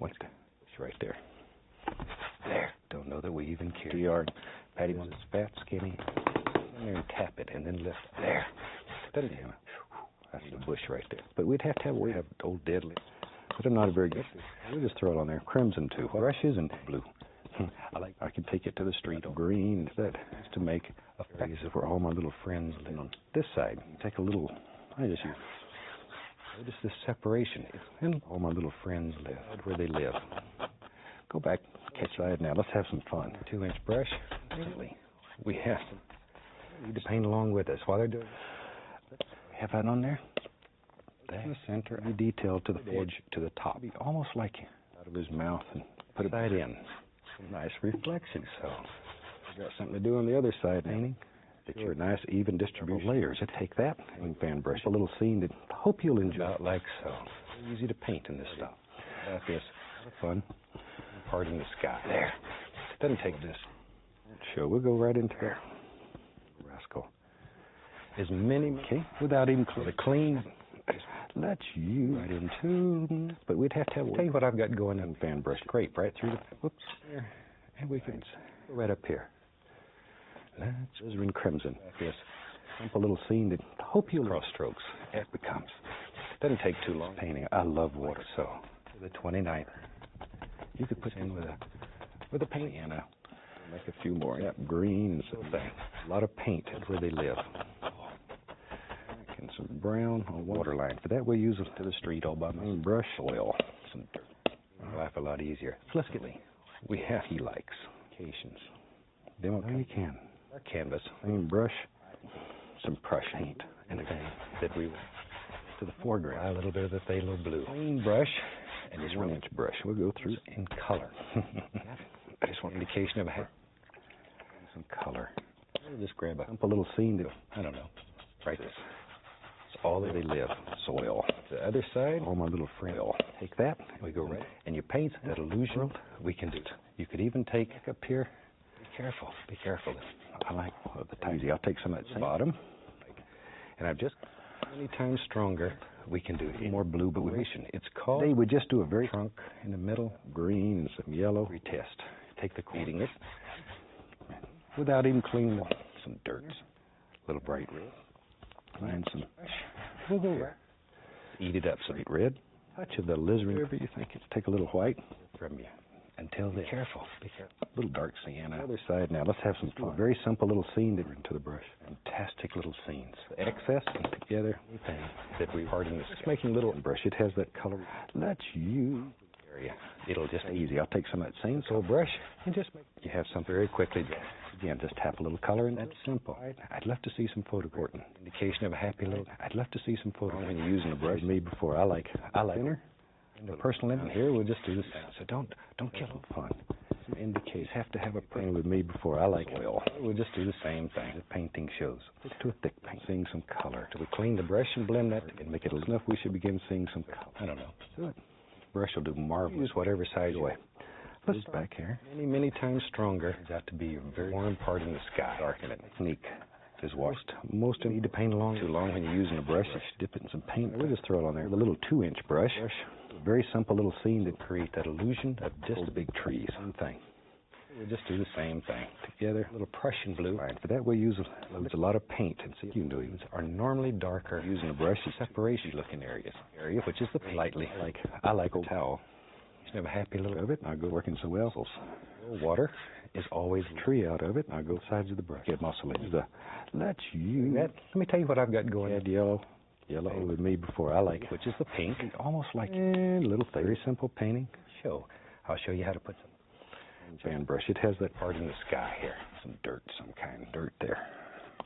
What the? It's right there. There. Don't know that we even care. Yard. Patty wants his fat, skinny. In there and tap it, and then lift. There. Doesn't it? That's the bush right there. But we'd have to have old deadly. But I'm not a very good. We'll just throw it on there. Crimson too. Brushes and blue. I can take it to the street. Green. That is to make a face where all my little friends live. On this side, take a little. I just use. Notice this separation. And all my little friends live where they live. Go back, catch side now. Let's have some fun. 2-inch brush. Really, we have need to paint along with us while they're doing. Have that on there. That's the center. Any detail to the edge, to the top. Almost like out of his mouth and put it right in. Some nice reflection. So we got something to do on the other side. Painting. Get your nice even distribution layers. I take that and fan brush a little scene that I hope you'll enjoy. About like so. Easy to paint in this stuff. About this. Fun. Part in the sky. There. Doesn't take this. Show. We'll go right into there. Rascal. As many, okay, without even clean. Let you right into. But we'd have to have. Tell you what I've got going in fan brush. Scrape right through the. Whoops. There. And we can go right up here. That's alizarin crimson. This simple little scene that I hope you'll cross strokes. It becomes. Doesn't take too long. Painting. I love water. So the 29th. You could put in with a paint piano. Make a few more. Yep, green and thing. A lot of paint where they live. And some brown on water line. For that we use it to the street all by myself. Brush oil. Some dirt. Life a lot easier. So let's get we have he likes. Occasions. Demo we can. Our canvas. Same brush. Some brush paint. And again that we to the foreground. A little bit of the phthalo blue. Clean brush. And this 1-inch brush. We'll go through in color. I just want indication of some color. We'll just grab a little scene to, I don't know, right this. It's all that they live. Soil. The other side, all my little friends. Take that, and we go right. And you paint that illusion. We can do it. You could even take up here. Be careful. Be careful. I like the times. I'll take some of that bottom. And I've just many times stronger. We can do it. More blue, but it's called. They would just do a very trunk in the middle, green and some yellow. Retest. Take the eating it without even cleaning some dirt. A little bright red. Find some. We'll go there. Eat it up. Some red. Touch of the alizarin. Whatever you think. Take a little white from you. Until then. Be careful. Be careful. A little dark sienna. The other side now. Let's have some fun. A very simple little scene to into the brush. Fantastic little scenes. The excess and together. Anything that we part in this. Just making little brush. It has that color. Let you area. It'll just easy. I'll take some of that same soul brush and just make you have something very quickly. Again, just tap a little color and that's simple. I'd love to see some photo. Indication of a happy little. I'd love to see some photo when you're using the brush. Me before I like thinner. And the personal in here, we'll just do this. So don't kill them. Fun. Indicate have to have a paint with me before I like oil. We'll just do the same thing. The painting shows. Stick to a thick paint. Seeing some color. Till we clean the brush and blend that and make it enough. We should begin seeing some color. I don't know. Do it. Brush will do marvelous. Whatever size way. Let's back here. Many times stronger. It's got to be a very warm part in the sky. Darken it. Technique is washed. Most of you need to paint along too long when you're using a brush. You should dip it in some paint. We'll just throw it on there. The little 2-inch brush. Very simple little scene to create that illusion of just the big trees. Same thing. We'll just do the same thing together. A little Prussian blue. Right. For that we use a lot of paint. And see, you can do it. Are normally darker using a brush. Separation looking areas. Which is the lightly I like old towel. You have a happy little of it. I go working so well. Water is always a tree out of it. I go sides of the brush. Get muscle in. Let me tell you what I've got going. Add yellow with me before I like it, which is the pink. Almost like a little very simple painting. I'll show you how to put some fan brush. It has that part in the sky here. Some dirt, some kind of dirt there.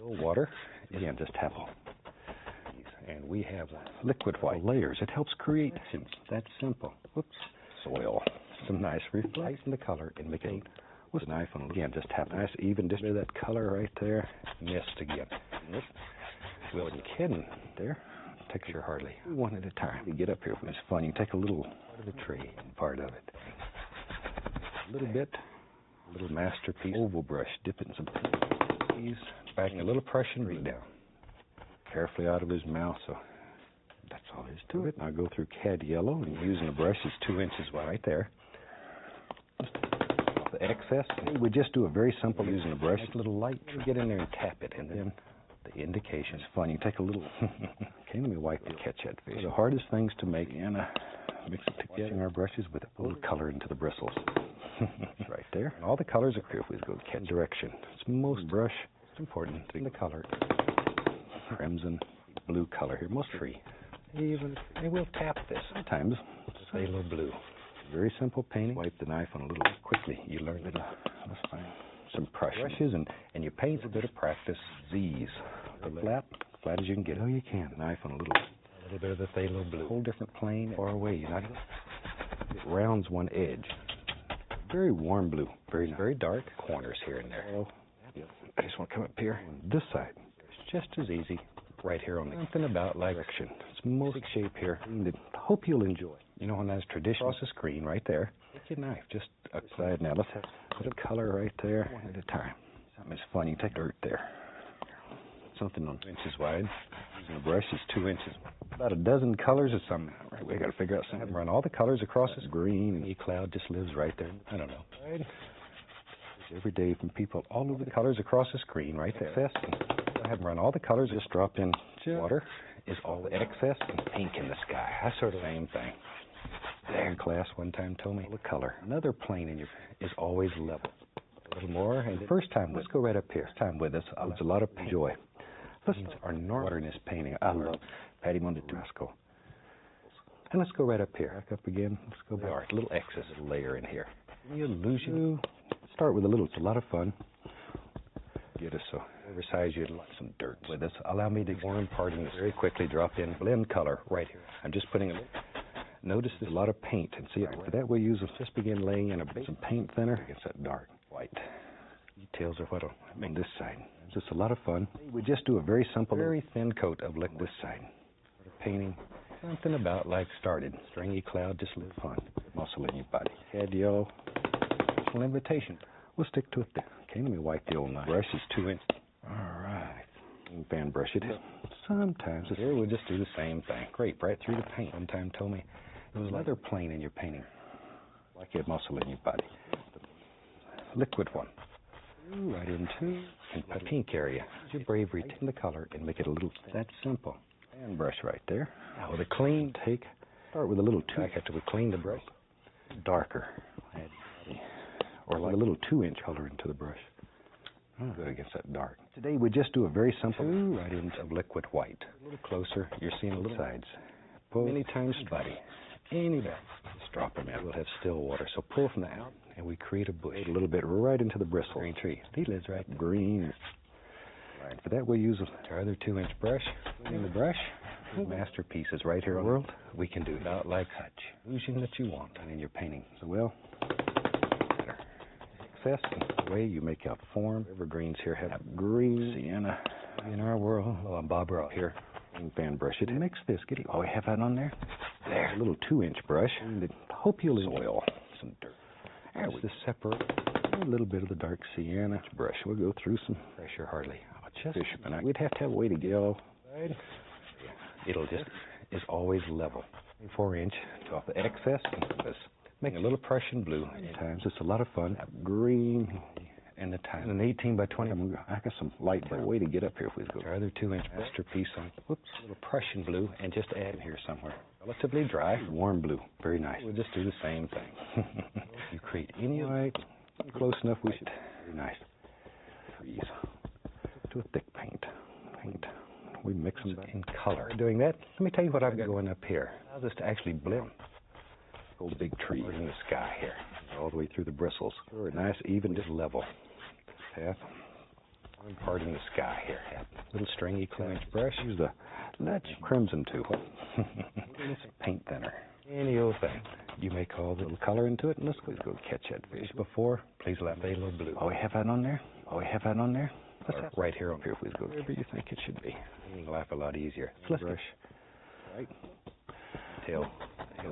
Water. Again, just tap on. And we have liquid white layers. It helps create. That's simple. Whoops. Soil. Some nice reflection the color and make it with a knife on. Again, just tap nice even distribute that color right there. Mist again. We wasn't kidding there. Texture hardly. One at a time. You get up here. It's fun. You take a little part of the tree, part of it. A little bit. A little masterpiece. Oval brush. Dip it in some paint. Backing a little Prussian read down. Carefully out of his mouth. So That's all there is to it. I'll go through cad yellow, and using the brush is 2 inches wide right there. Just off the excess. We just do a very simple using the brush. Make a little light. Get in there and tap it, and then the indication is fun. You take a little. Okay, let me wipe the catch that fish. The hardest things to make, and mix it together. Washing our brushes with a little color into the bristles. Right there. And all the colors are clear if we go catch direction. It's most brush. It's important to the color. Crimson, blue color here, most free. Even we'll tap this sometimes. Just a little blue. Very simple painting. Wipe the knife on a little quickly. You learn it. That's fine. Some brushes and you paint a bit of practice. Z's. Flat as you can get. Oh, you can. Knife on a little bit of the phthalo blue. Whole different plane, far away. It rounds one edge. Very warm blue. Very dark corners here and there. Oh, yeah. I just want to come up here on this side. It's just as easy. Right here on the something about like direction. It's most shape here. I hope you'll enjoy. You know, when that's traditional. Across the screen right there. Take your knife just outside now. Let's have a bit of color right there, one at a time. Something is fun. You can take dirt there. Something on 2 inches wide. Using a brush is 2 inches. About a dozen colors or something. Right, we got to figure out something. Run all the colors across this green, and E-Cloud just lives right there. I don't know. Right. Every day from people all over the colors across the screen right there. I have run all the colors. Just drop in water. Is all the excess and pink in the sky. That's sort of the same thing. There, class one time told me the color. Another plane in your is always level. A little more. And the first time, let's go right up here. Time with us. It's a lot of joy. Let's our water in this painting. I love Patty Monte Rascal. And let's go right up here. Back up again. Let's go back. A little excess layer in here. The illusion. Start with a little. It's a lot of fun. Get us so whatever size you'd like. Some dirt with us. Allow me to warm part in this very quickly. Drop in blend color right here. I'm just putting a little. Notice there's a lot of paint, and see for that we use just begin laying in some paint thinner against that dark white. Details are what on this side. It's just a lot of fun. We just do a very simple, very thin coat of liquid this side. Painting something about like started. Stringy cloud, just a little fun. Muscle in your body. Head yellow. Special invitation. We'll stick to it there. Okay, let me wipe the old knife. Brush is 2 inches. All right. Fan brush it. Sometimes here we'll just do the same thing. Grape right through the paint. One time told me there was another plane in your painting. Like you had muscle in your body. Liquid one. Right into a pink area. Use your bravery. Take the color and make it a little. That's simple. Fan brush right there. Now with a clean take. Start with a little two. After we clean the brush. Darker. Or like a little 2-inch color into the brush. Good against that dark. Today we just do a very simple right into liquid white. A little closer. You're seeing the little sides. Pull many times, buddy. Any back. Just drop them in. We'll have still water. So pull from the out, and we create a bush. A little bit right into the bristle. Green tree. He lives right green. Right. For that we use our other 2-inch brush. In the brush. Masterpieces right here in the world. We can do about like such. Illusion that you want and in your painting. So well. The way you make out form. Evergreens here have green, sienna. In our world, Bob Ross here. Fan brush it. Mix this. We have that on there. There. A little 2-inch brush. Hope you'll soil. Some dirt. There we just separate a little bit of the dark sienna brush. We'll go through some pressure hardly. We'd have to have a way to go. Right. It'll just is always level. 4-inch off the excess. Make a little Prussian blue. Times it's a lot of fun. Green and the time. An 18 by 20. I got some light way to get up here if we go. Our other 2-inch masterpiece on. Whoops. A little Prussian blue and just add here somewhere. Relatively dry. Warm blue. Very nice. We'll just do the same thing. You create any white. Close enough. We should. Very nice. Freeze. To a thick paint. We mix them in color. Doing that. Let me tell you what I've got going up here. Allows us to actually blend. Old big tree in the sky here, all the way through the bristles. Nice, even, just level path. One part in the sky here. Little stringy 2-inch brush. Use the crimson too. Paint thinner. Any old thing. You make all the little color into it, and let's go catch that fish. Before, please let me a little blue. We have that on there. Let's have right here up here if we go wherever you think it should be. You can laugh a lot easier. Let's brush. Right. Tail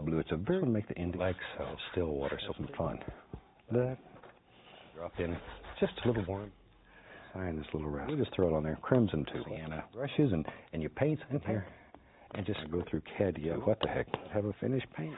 blue. It's a very make the ending like so. Still water, so some fun. That drop in just a little warm. Sign this little rest. We'll just throw it on there. Crimson too. Sienna brushes and your paints in here. and just go through CAD. Yeah, what the heck? Have a finished paint?